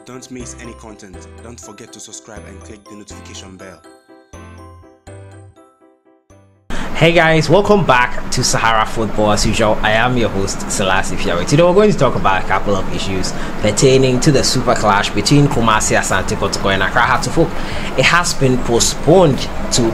Don't miss any content. Don't forget to subscribe and click the notification bell. Hey guys, welcome back to Sahara Football. As usual, I am your host Selassie Fiawe. Today we're going to talk about a couple of issues pertaining to the super clash between Kumasi Asante Kotoko and Accra Hearts of Oak. It has been postponed to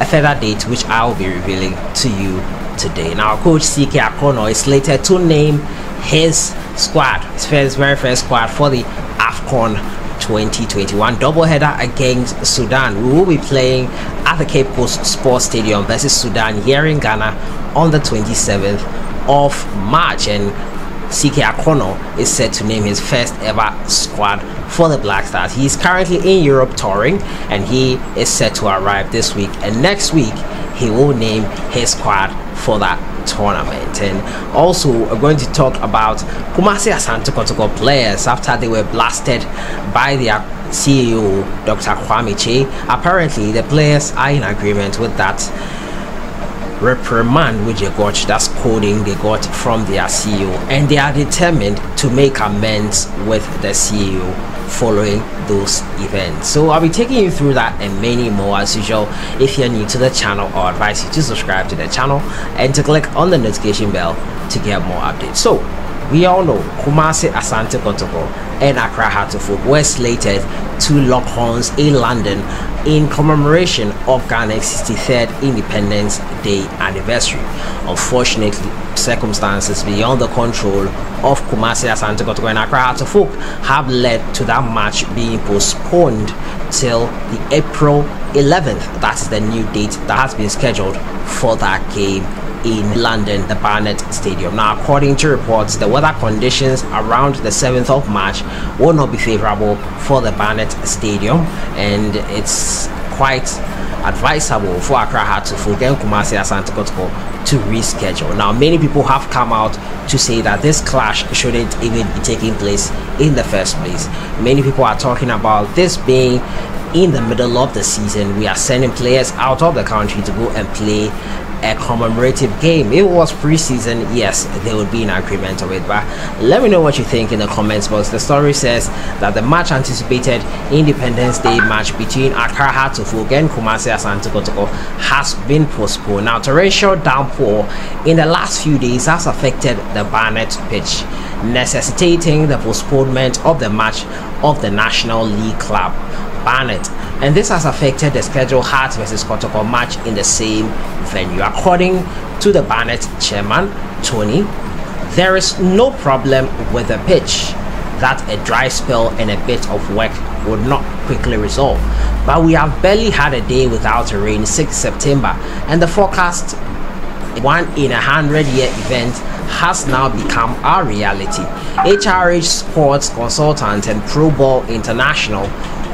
a further date, which I will be revealing to you today. Now, coach Akonnor is slated to name his squad, his very first squad for the AFCON 2021 doubleheader against Sudan. We will be playing at the Cape Coast Sports Stadium versus Sudan here in Ghana on the 27th of March, and Akonnor is set to name his first ever squad for the Black Stars. He is currently in Europe touring, and he is set to arrive this week, and next week he will name his squad for that tournament. And also we're going to talk about Kumasi Asante Kotoko players after they were blasted by their CEO Dr. Kwame Che. Apparently the players are in agreement with that reprimand which they got, that's coding they got from their CEO, and they are determined to make amends with the CEO following those events. So I'll be taking you through that and many more. As usual, if you're new to the channel, I'll advise you to subscribe to the channel and to click on the notification bell to get more updates. So we all know Kumasi Asante Kotoko and Accra Hearts of Oak were slated to lock horns in London in commemoration of Ghana's 63rd Independence Day anniversary. Unfortunately, circumstances beyond the control of Kumasi Asante Kotoko and Accra Hearts of Oak have led to that match being postponed till the April 11th. That's the new date that has been scheduled for that game in London, the Barnet Stadium. Now, according to reports, the weather conditions around the 7th of March will not be favorable for the Barnet Stadium, and it's quite advisable for Accra Hearts of Oak and Kumasi Asante Kotoko to reschedule. Now, many people have come out to say that this clash shouldn't even be taking place in the first place. Many people are talking about this being in the middle of the season. We are sending players out of the country to go and play a commemorative game. If it was pre-season, yes, they would be in agreement of it, but let me know what you think in the comments box. The story says that the much anticipated Independence Day match between Accra Hearts of Oak and Kumasi Asante Kotoko has been postponed. Now, torrential downpour in the last few days has affected the Barnet pitch, necessitating the postponement of the match of the National League club Barnet, and this has affected the scheduled Hearts versus Kotoko match in the same venue. According to the Barnet chairman Tony, there is no problem with the pitch that a dry spell and a bit of work would not quickly resolve, but we have barely had a day without a rain since September, and the forecast, one in a 100-year event, has now become our reality. HRH Sports Consultant and Pro Ball International,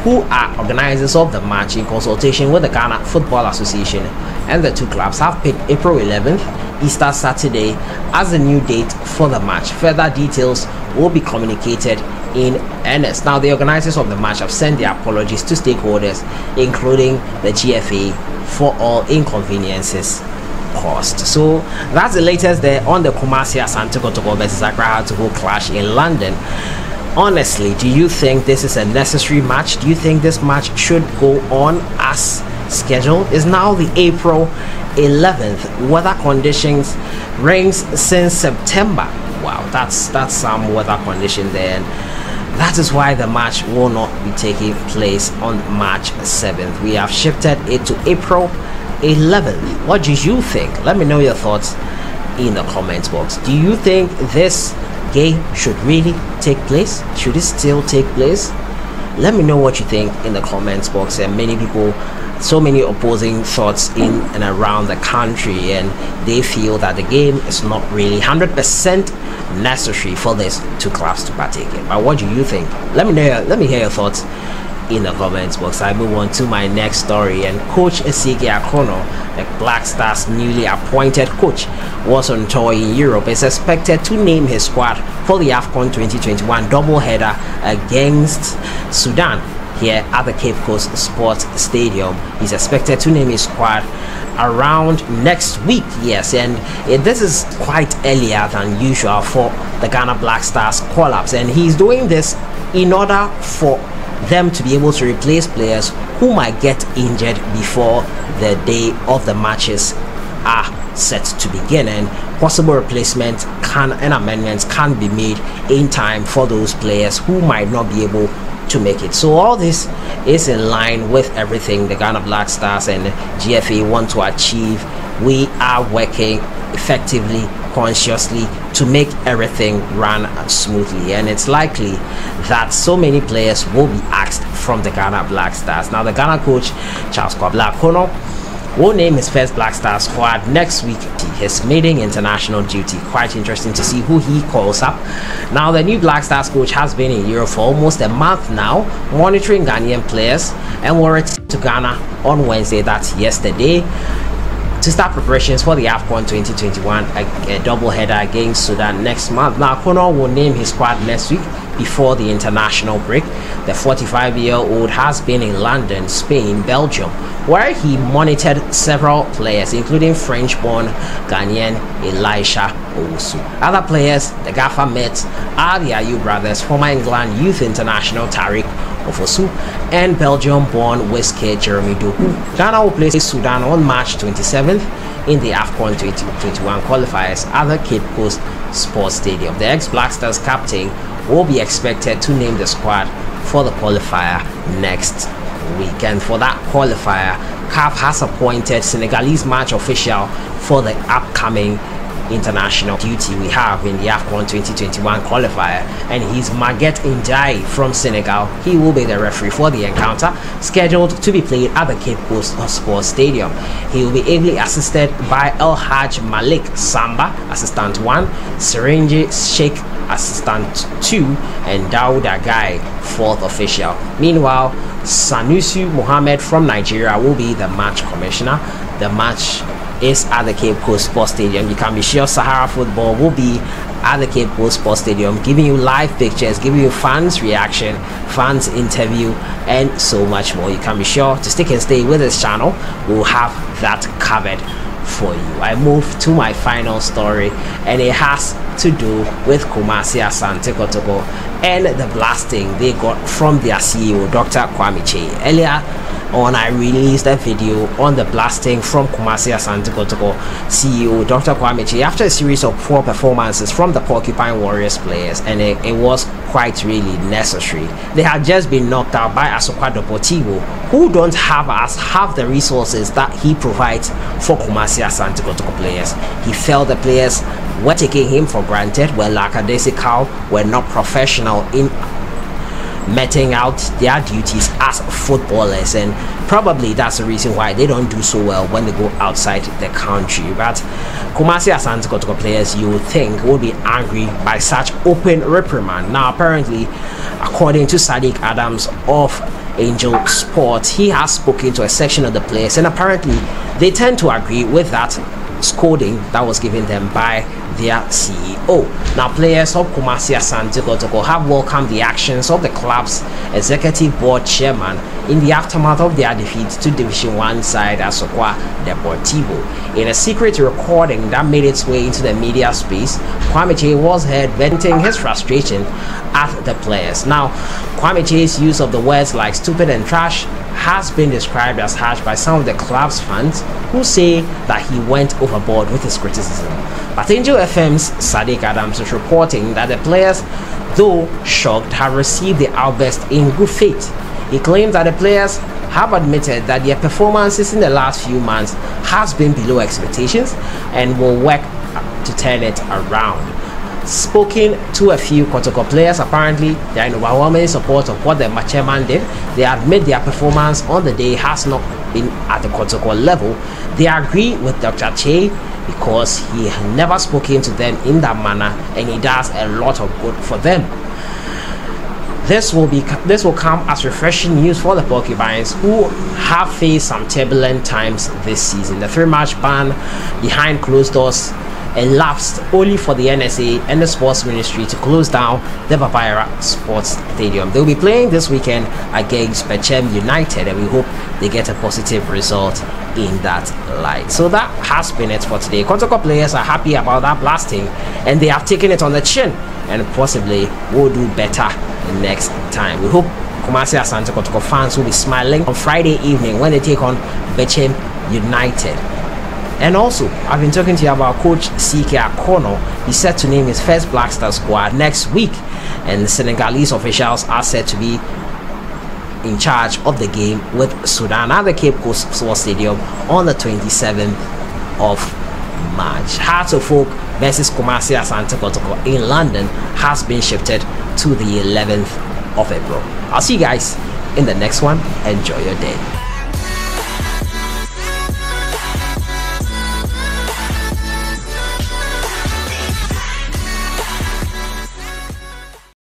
who are organizers of the match in consultation with the Ghana Football Association and the two clubs, have picked April 11th, Easter Saturday, as the new date for the match. Further details will be communicated in earnest. Now, the organizers of the match have sent their apologies to stakeholders, including the GFA, for all inconveniences caused. So that's the latest there on the Kumasi Asante Kotoko versus Accra Hearts of Oak clash in London. Honestly, do you think this is a necessary match? Do you think this match should go on as scheduled? It's now the April 11th. Weather conditions rains since September. Wow, that's some weather condition there, and that is why the match will not be taking place on March 7th. We have shifted it to April 11th. What do you think? Let me know your thoughts in the comments box. Do you think this game should really take place? Should it still take place? Let me know what you think in the comments box. And many people, so many opposing thoughts in and around the country, and they feel that the game is not really 100% necessary for these two clubs to partake in. But what do you think? Let me hear your thoughts in the comments box. I move on to my next story, and coach Akonnor, the Black Stars newly appointed coach, was on tour in Europe, is expected to name his squad for the AFCON 2021 doubleheader against Sudan here at the Cape Coast Sports Stadium. He's expected to name his squad around next week. Yes, and this is quite earlier than usual for the Ghana Black Stars call-ups, and he's doing this in order for them to be able to replace players who might get injured before the day of the matches are set to begin, and possible replacement and amendments can be made in time for those players who might not be able to make it. So all this is in line with everything the Ghana Black Stars and GFA want to achieve. We are working effectively, consciously, to make everything run smoothly, and it's likely that so many players will be asked from the Ghana Black Stars. Now, the Ghana coach Charles Akonnor will name his first Black Star squad next week, his maiden international duty. Quite interesting to see who he calls up. Now, the new Black Stars coach has been in Europe for almost a month now, monitoring Ghanaian players, and will return to Ghana on Wednesday, that's yesterday, to start preparations for the AFCON 2021, a double-header against Sudan next month. Now, Akonnor will name his squad next week before the international break. The 45-year-old has been in London, Spain, Belgium, where he monitored several players, including French-born Ghanaian Elisha Owusu. Other players the Gaffer met are the Ayew brothers, former England youth international Tariq Ofosu, and Belgium-born whisker Jeremy Doku. Ghana will play Sudan on March 27th in the AFCON 2021 qualifiers at the Cape Coast Sports Stadium. The ex-Black Stars captain will be expected to name the squad for the qualifier next week. And for that qualifier, CAF has appointed Senegalese match official for the upcoming international duty we have in the AFCON 2021 qualifier, and he's Maguette Ndiaye from Senegal. He will be the referee for the encounter, scheduled to be played at the Cape Coast Sports Stadium. He will be ably assisted by El Haj Malik Samba, assistant 1, Sirinji Sheikh, assistant 2, and Dauda Guy, 4th official. Meanwhile, Sanusi Mohammed from Nigeria will be the match commissioner. The match is at the Cape Coast Sports Stadium. You can be sure Sahara Football will be at the Cape Coast Sports Stadium, giving you live pictures, giving you fans reaction, fans interview, and so much more. You can be sure to stick and stay with this channel. We'll have that covered for you. I move to my final story, and it has to do with Kumasi Asante Kotoko and the blasting they got from their CEO, Dr. Kwame Che. Earlier on, I released a video on the blasting from Kumasi Asante Kotoko CEO, Dr. Kwame Che, after a series of poor performances from the Porcupine Warriors players, and it was quite really necessary. They had just been knocked out by Asokwa Deportivo, who don't have half the resources that he provides for Kumasi Asante Kotoko players. He felt the players were taking him for granted, were lackadaisical, were not professional in meting out their duties as footballers, and probably that's the reason why they don't do so well when they go outside the country. But Kumasi Asante Kotoko players, you would think, would be angry by such open reprimand. Now, apparently, according to Sadiq Adams of Angel Sports, he has spoken to a section of the players, and apparently they tend to agree with that scolding that was given them by their CEO. Now, players of Kumasi Asante Kotoko have welcomed the actions of the club's executive board chairman in the aftermath of their defeat to Division 1 side Asokwa Deportivo. In a secret recording that made its way into the media space, Kwame Che was heard venting his frustration at the players. Now, Kwame Che's use of the words like stupid and trash has been described as harsh by some of the club's fans, who say that he went overboard with his criticism. But Angel FM's Sadiq Adams is reporting that the players, though shocked, have received the outburst in good faith. He claims that the players have admitted that their performances in the last few months has been below expectations and will work to turn it around. Spoken to a few Kotoko players, apparently they are in overwhelming support of what the chairman did. They admit their performance on the day has not been at the Kotoko level. They agree with Dr. Che because he has never spoken to them in that manner, and he does a lot of good for them. This will come as refreshing news for the Porcupines, who have faced some turbulent times this season. The 3-match ban behind closed doors elapsed only for the NSA and the Sports Ministry to close down the Babayara Sports Stadium. They'll be playing this weekend against Pechem United, and we hope they get a positive result in that light. So that has been it for today. Kotoko players are happy about that blasting, and they have taken it on the chin, and possibly will do better next time. We hope Kumasi Asante Kotoko fans will be smiling on Friday evening when they take on Bechem United. And also, I've been talking to you about Coach CK Akonnor. He's set to name his first Black Star squad next week, and the Senegalese officials are said to be in charge of the game with Sudan at the Cape Coast Sports Stadium on the 27th of March. Hearts of Oak versus Kumasi Asante Kotoko in London has been shifted to the 11th of April. I'll see you guys in the next one. Enjoy your day.